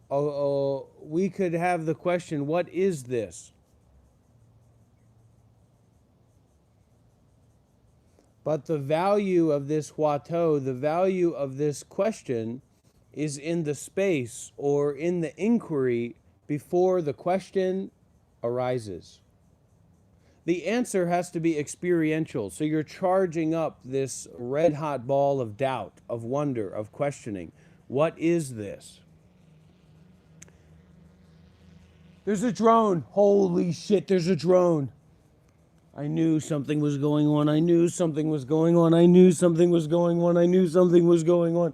we could have the question, what is this? But the value of this huato, the value of this question, is in the space or in the inquiry before the question arises. The answer has to be experiential. So you're charging up this red hot ball of doubt, of wonder, of questioning. What is this? There's a drone. Holy shit, there's a drone. I knew something was going on. I knew something was going on. I knew something was going on. I knew something was going on.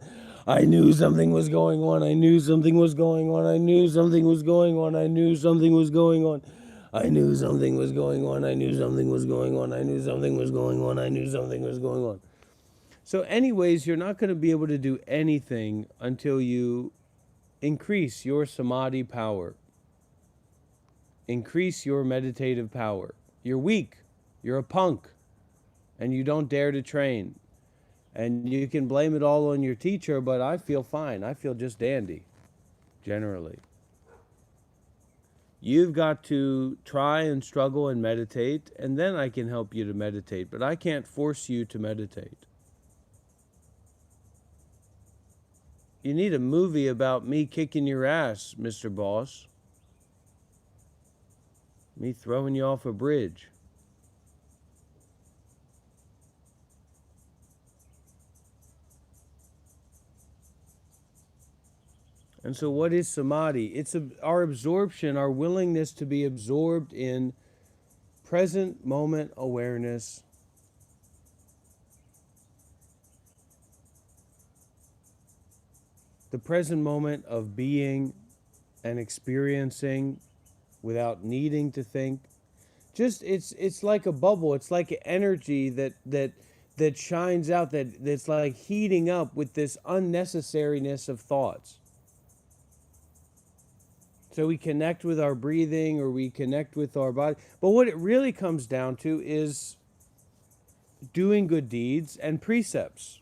I knew something was going on. I knew something was going on. I knew something was going on. I knew something was going on. I knew something was going on. I knew something was going on. I knew something was going on. I knew something was going on. So anyways, you're not going to be able to do anything until you increase your samadhi power. Increase your meditative power. You're weak. You're a punk. And you don't dare to train. And you can blame it all on your teacher, but I feel fine. I feel just dandy, generally. You've got to try and struggle and meditate, and then I can help you to meditate, but I can't force you to meditate. You need a movie about me kicking your ass, Mr. Boss. Me throwing you off a bridge. And so what is samadhi? It's our absorption, our willingness to be absorbed in present moment awareness. The present moment of being and experiencing without needing to think. Just it's like a bubble. It's like an energy that shines out, that's like heating up with this unnecessariness of thoughts. So we connect with our breathing or we connect with our body. But what it really comes down to is doing good deeds and precepts.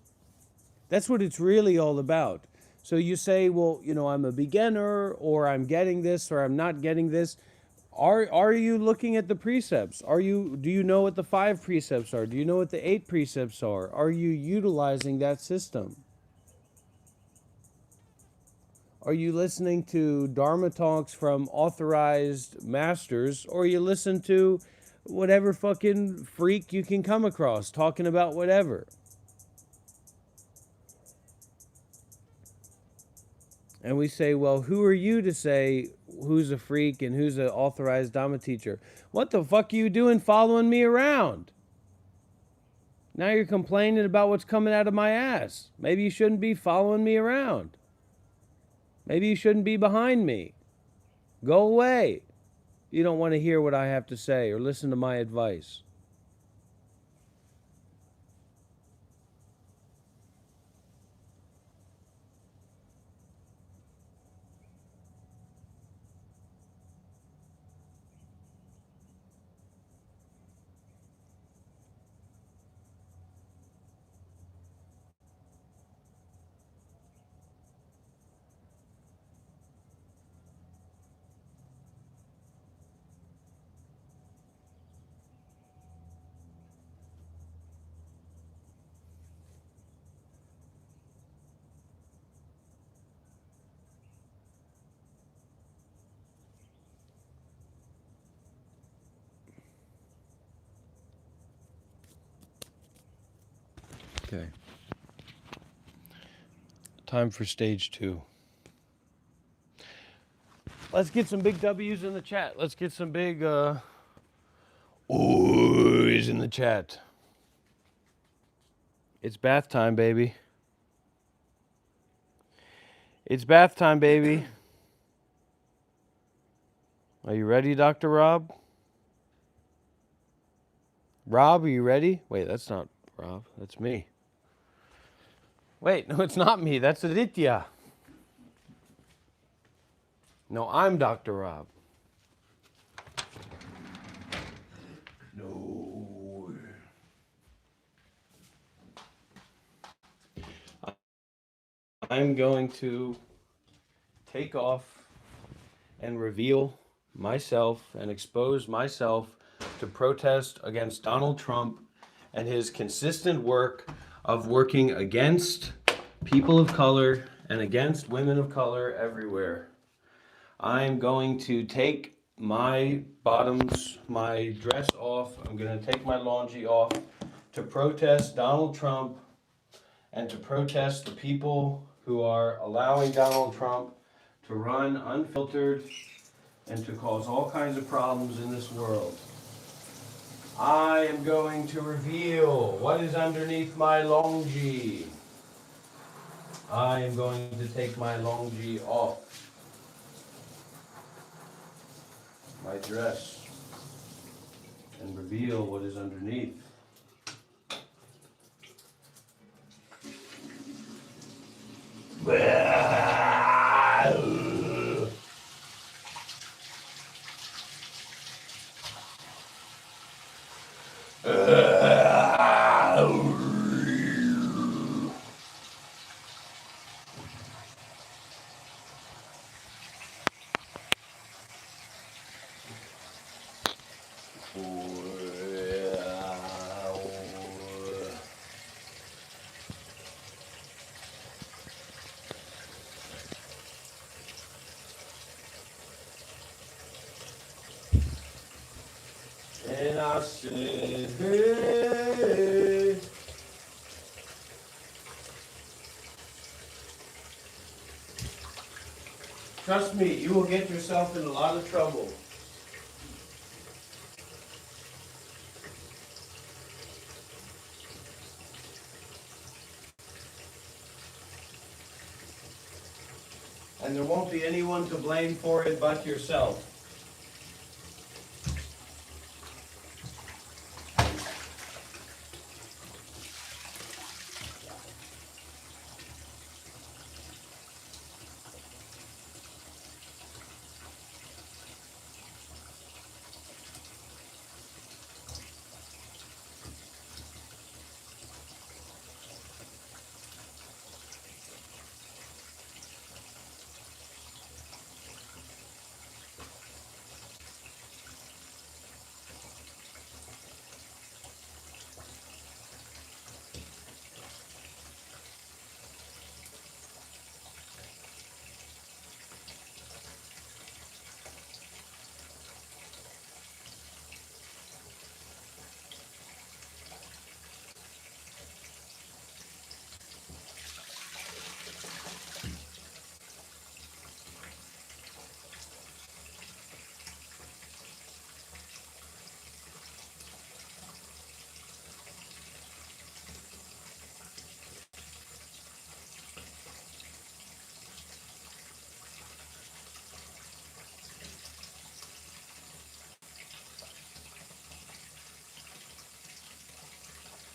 That's what it's really all about. So you say, well, you know, I'm a beginner, or I'm getting this, or I'm not getting this. Are you looking at the precepts? Do you know what the 5 precepts are? Do you know what the 8 precepts are? Are you utilizing that system? Are you listening to Dharma talks from authorized masters, or you listen to whatever fucking freak you can come across talking about whatever? And we say, well, who are you to say who's a freak and who's an authorized Dhamma teacher? What the fuck are you doing following me around? Now you're complaining about what's coming out of my ass. Maybe you shouldn't be following me around. Maybe you shouldn't be behind me. Go away. You don't want to hear what I have to say or listen to my advice. Okay. Time for stage 2. Let's get some big W's in the chat. Let's get some big oohs in the chat. It's bath time, baby. It's bath time, baby. Are you ready, Dr. Rob? Rob, are you ready? Wait, that's not Rob. That's me. Wait, no, it's not me. That's Aditya. No, I'm Dr. Rob. No. I'm going to take off and reveal myself and expose myself to protest against Donald Trump and his consistent work of working against people of color and against women of color everywhere. I'm going to take my bottoms, my dress off. I'm going to take my laundry off to protest Donald Trump and to protest the people who are allowing Donald Trump to run unfiltered and to cause all kinds of problems in this world. I am going to reveal what is underneath my longi. I am going to take my longi off. My dress. And reveal what is underneath. And I said, hey. Trust me, you will get yourself in a lot of trouble. And there won't be anyone to blame for it but yourself.